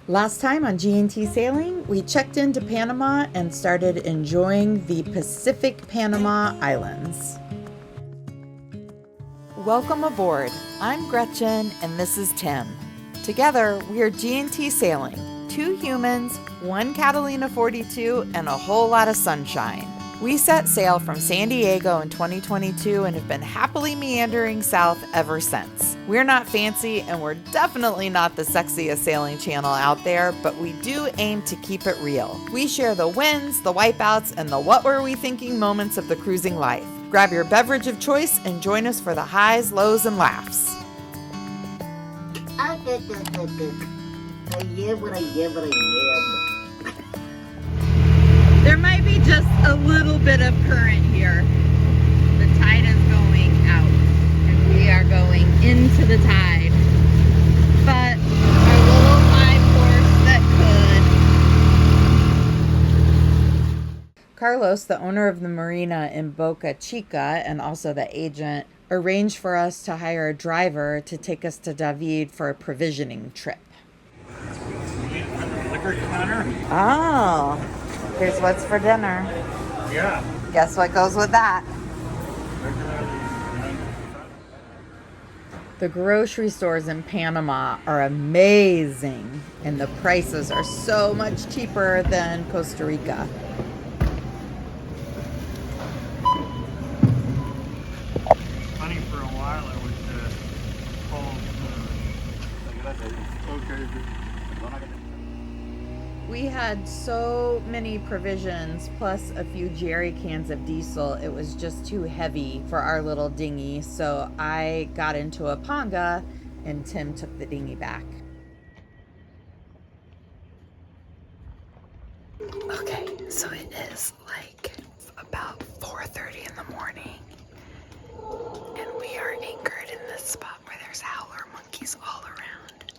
Last time on G&T Sailing, we checked into Panama and started enjoying the Pacific Panama Islands. Welcome aboard. I'm Gretchen and this is Tim. Together, we are G&T Sailing. 2 humans, 1 Catalina 42, and a whole lot of sunshine. We set sail from San Diego in 2022 and have been happily meandering south ever since. We're not fancy and we're definitely not the sexiest sailing channel out there, but we do aim to keep it real. We share the wins, the wipeouts, and the what were we thinking moments of the cruising life. Grab your beverage of choice and join us for the highs, lows, and laughs. There might be just a little bit of current here. The tide is going out and we are going into the tide. But our little 5-horse that could. Carlos, the owner of the marina in Boca Chica and also the agent, arranged for us to hire a driver to take us to David for a provisioning trip. Liquor counter? Oh. Here's what's for dinner. Yeah. Guess what goes with that? The grocery stores in Panama are amazing, and the prices are so much cheaper than Costa Rica. Funny, for a while I was called. We had so many provisions plus a few jerry cans of diesel. It was just too heavy for our little dinghy. So I got into a panga and Tim took the dinghy back. Okay, so it is like about 4:30 in the morning. And we are anchored in this spot where there's howler monkeys all around.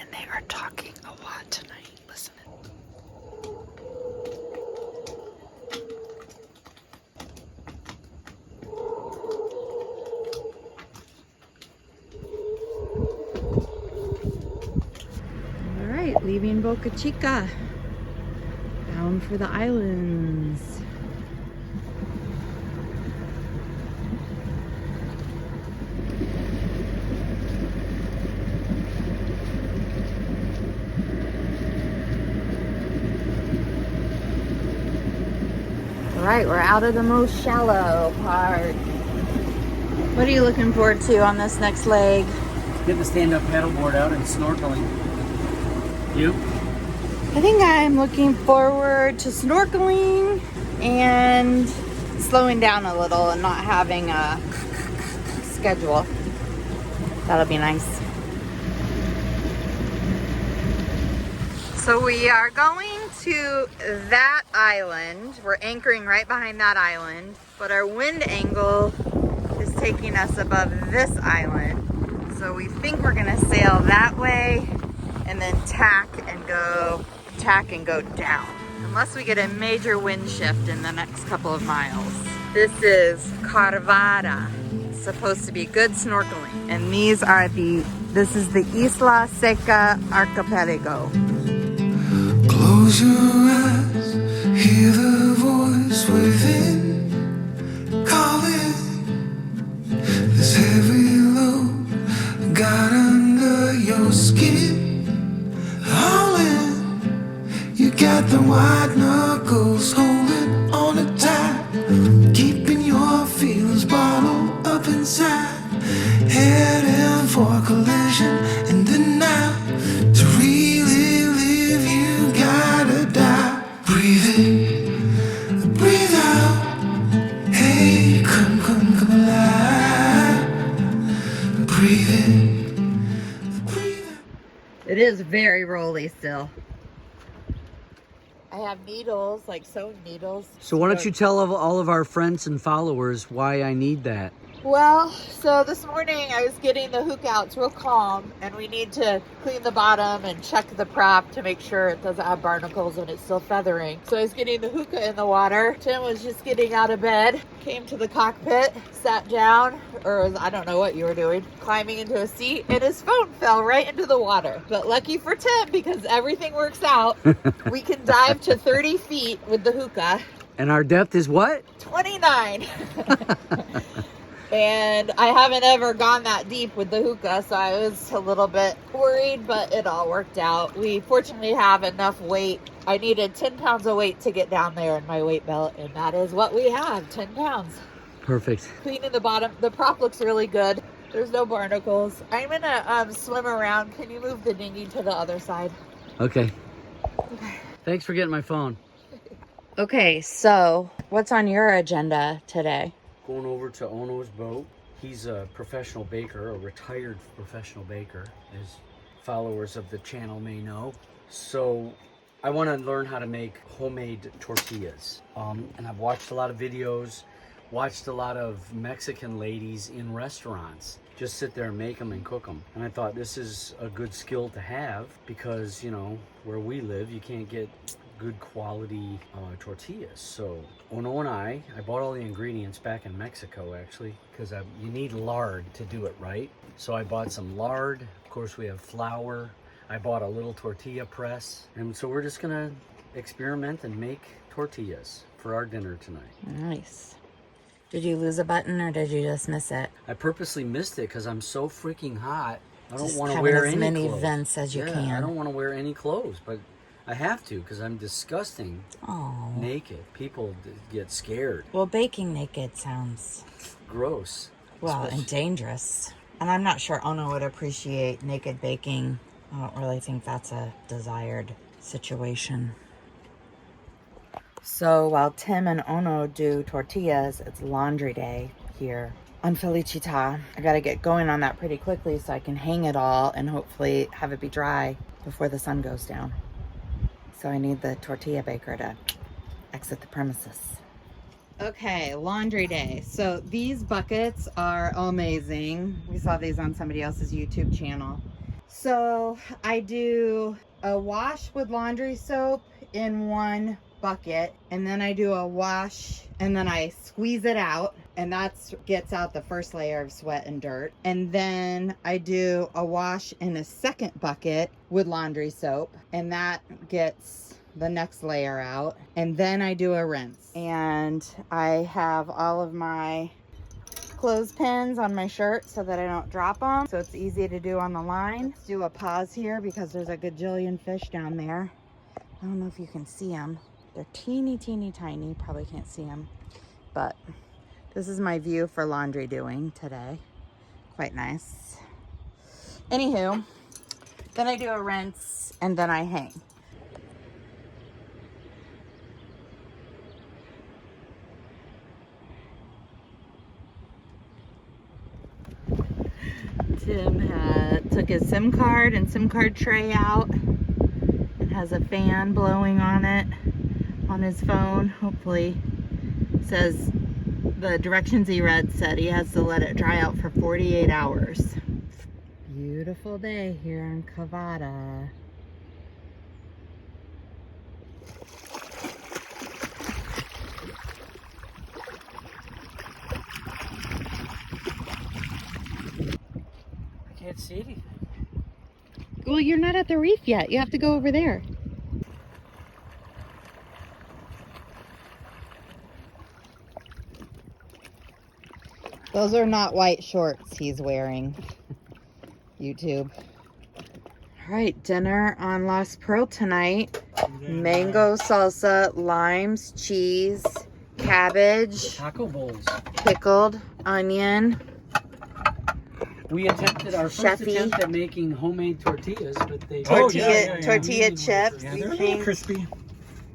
And they are talking a lot tonight. Listen. All right, leaving Boca Chica, bound for the islands. All right, we're out of the most shallow part. What are you looking forward to on this next leg? Get the stand-up paddleboard out and snorkeling. You? I think I'm looking forward to snorkeling and slowing down a little and not having a schedule. That'll be nice. So we are going to that island. We're anchoring right behind that island, but our wind angle is taking us above this island. So we think we're gonna sail that way and then tack and go down. Unless we get a major wind shift in the next couple of miles. This is Carvara. It's supposed to be good snorkeling. And this is the Isla Seca Archipelago. Close your eyes, hear the voice within, calling. This heavy load got under your skin, hauling. You got the white knuckles holding on it tight, keeping your feelings bottled up inside, heading for a collision in the night. To really live, you gotta die. Breathe in, breathe out. Hey, come alive. Breathe in, breathe out. It is very rolly still. I have needles, like sewing needles. So why don't you tell all of our friends and followers why I need that? Well, so this morning I was getting the hook out. It's real calm, and we need to clean the bottom and check the prop to make sure it doesn't have barnacles and it's still feathering. So I was getting the hookah in the water. Tim was just getting out of bed, came to the cockpit, sat down, or I don't know what you were doing, climbing into a seat, and his phone fell right into the water. But lucky for Tim, because everything works out, we can dive to 30 feet with the hookah. And our depth is what? 29. And I haven't ever gone that deep with the hookah, so I was a little bit worried, but it all worked out. We fortunately have enough weight. I needed 10 pounds of weight to get down there in my weight belt, and that is what we have, 10 pounds. Perfect. Cleaning the bottom. The prop looks really good. There's no barnacles. I'm gonna swim around. Can you move the dinghy to the other side? Okay. Thanks for getting my phone. Okay, so what's on your agenda today? Going over to Ono's boat. He's a professional baker, a retired professional baker, as followers of the channel may know. So I want to learn how to make homemade tortillas. And I've watched a lot of videos, watched a lot of Mexican ladies in restaurants just sit there and make them and cook them. And I thought this is a good skill to have because, you know, where we live, you can't get good quality tortillas. So Ono and I bought all the ingredients back in Mexico actually, because you need lard to do it right. So I bought some lard. Of course we have flour. I bought a little tortilla press. And so we're just gonna experiment and make tortillas for our dinner tonight. Nice. Did you lose a button or did you just miss it? I purposely missed it because I'm so freaking hot. I don't Just want to having wear as any many clothes. vents as you can. I don't want to wear any clothes, but I have to because I'm disgusting Oh. naked. People get scared. Well, baking naked sounds, Gross. well, and dangerous. And I'm not sure Ono would appreciate naked baking. I don't really think that's a desired situation. So while Tim and Ono do tortillas, it's laundry day here on Felicita. I gotta get going on that pretty quickly so I can hang it all and hopefully have it be dry before the sun goes down. So I need the tortilla baker to exit the premises. Okay, laundry day. So these buckets are amazing. We saw these on somebody else's YouTube channel. So I do a wash with laundry soap in one bucket, and then I do a wash and then I squeeze it out, and that gets out the first layer of sweat and dirt. And then I do a wash in a second bucket with laundry soap, and that gets the next layer out. And then I do a rinse. And I have all of my clothespins on my shirt so that I don't drop them, so it's easy to do on the line. Let's do a pause here because there's a gajillion fish down there. I don't know if you can see them. They're teeny tiny, probably can't see them, but this is my view for laundry doing today. Quite nice. Anywho, then I do a rinse and then I hang. Tim took his SIM card and SIM card tray out. It has a fan blowing on it on his phone. Hopefully, says the directions he read said he has to let it dry out for 48 hours. Beautiful day here in Cavada. I can't see anything. Well, you're not at the reef yet. You have to go over there. Those are not white shorts he's wearing. YouTube. All right, dinner on Las Pearl tonight. Mango salsa, limes, cheese, cabbage, Taco bowls. pickled onion. We attempted our first Chefy. attempt at making homemade tortillas, but they Tortilla chips. Yeah, We they're a little think crispy.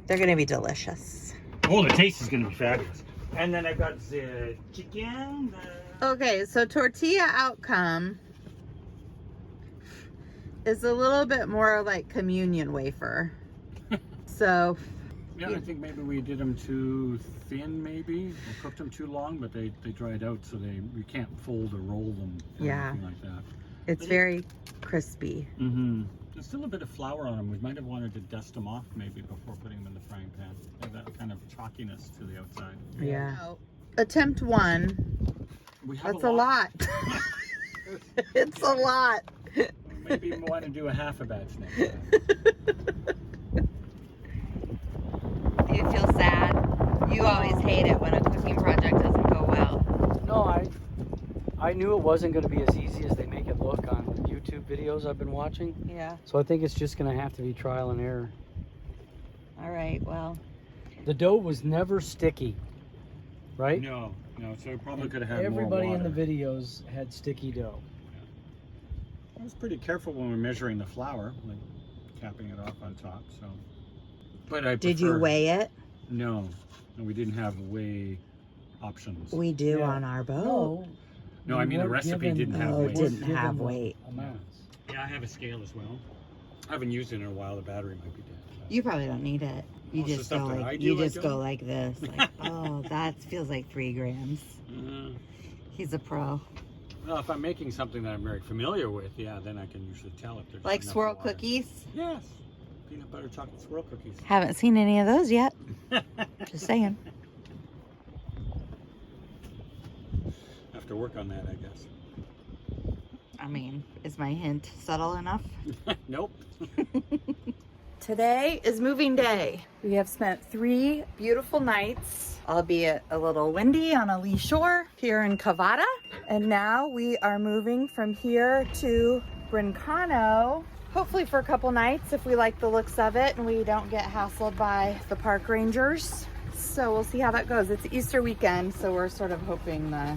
they're gonna be delicious. Oh, the taste is going to be fabulous. And then I've got the chicken. Okay, so tortilla outcome is a little bit more like communion wafer. So Yeah, I think maybe we did them too thin, maybe. We cooked them too long, but they dried out, so you can't fold or roll them or anything like that. It's very crispy. Mm-hmm. There's still a bit of flour on them. We might have wanted to dust them off maybe before putting them in the frying pan. They have that kind of chalkiness to the outside. Yeah. Attempt 1. That's a lot. It's a lot. Maybe we want to do a half a batch next time. Do you feel sad? You always hate it when a cooking project doesn't go well. No, I knew it wasn't going to be as easy as they make it look on the YouTube videos I've been watching. Yeah. So I think it's just going to have to be trial and error. All right, well. The dough was never sticky, right? No, so it probably could have had Everybody more in water. the videos had sticky dough. I was pretty careful when we were measuring the flour, like capping it off on top. So, but I Did you prefer- weigh it? No, we didn't have weigh options. We do Yeah. on our boat. No, I mean the weren't recipe given- didn't have Oh, it weight. didn't given have the weight. amounts. Yeah, I have a scale as well. I haven't used it in a while. The battery might be dead. You probably don't need it. You Oh, so just stuff go that I like do, I don't? like this. Like, oh, that feels like 3 grams. He's a pro. Well, if I'm making something that I'm very familiar with, yeah, then I can usually tell if there's Like enough swirl water. Cookies. Yes, peanut butter chocolate swirl cookies. Haven't seen any of those yet. Just saying. Have to work on that, I guess. I mean, is my hint subtle enough? Nope. Today is moving day. We have spent 3 beautiful nighs, albeit a little windy, on a lee shore here in Cavada. And now we are moving from here to Brincano, hopefully for a couple nights if we like the looks of it and we don't get hassled by the park rangers. So we'll see how that goes. It's Easter weekend, so we're sort of hoping the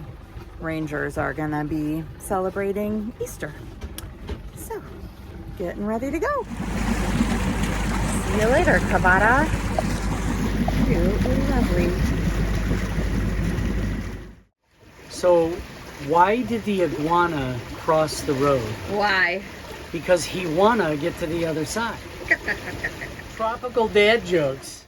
rangers are gonna be celebrating Easter. So, getting ready to go. See you later, Cavada. Cute and lovely. So, why did the iguana cross the road? Why? Because he wanna get to the other side. Tropical dad jokes.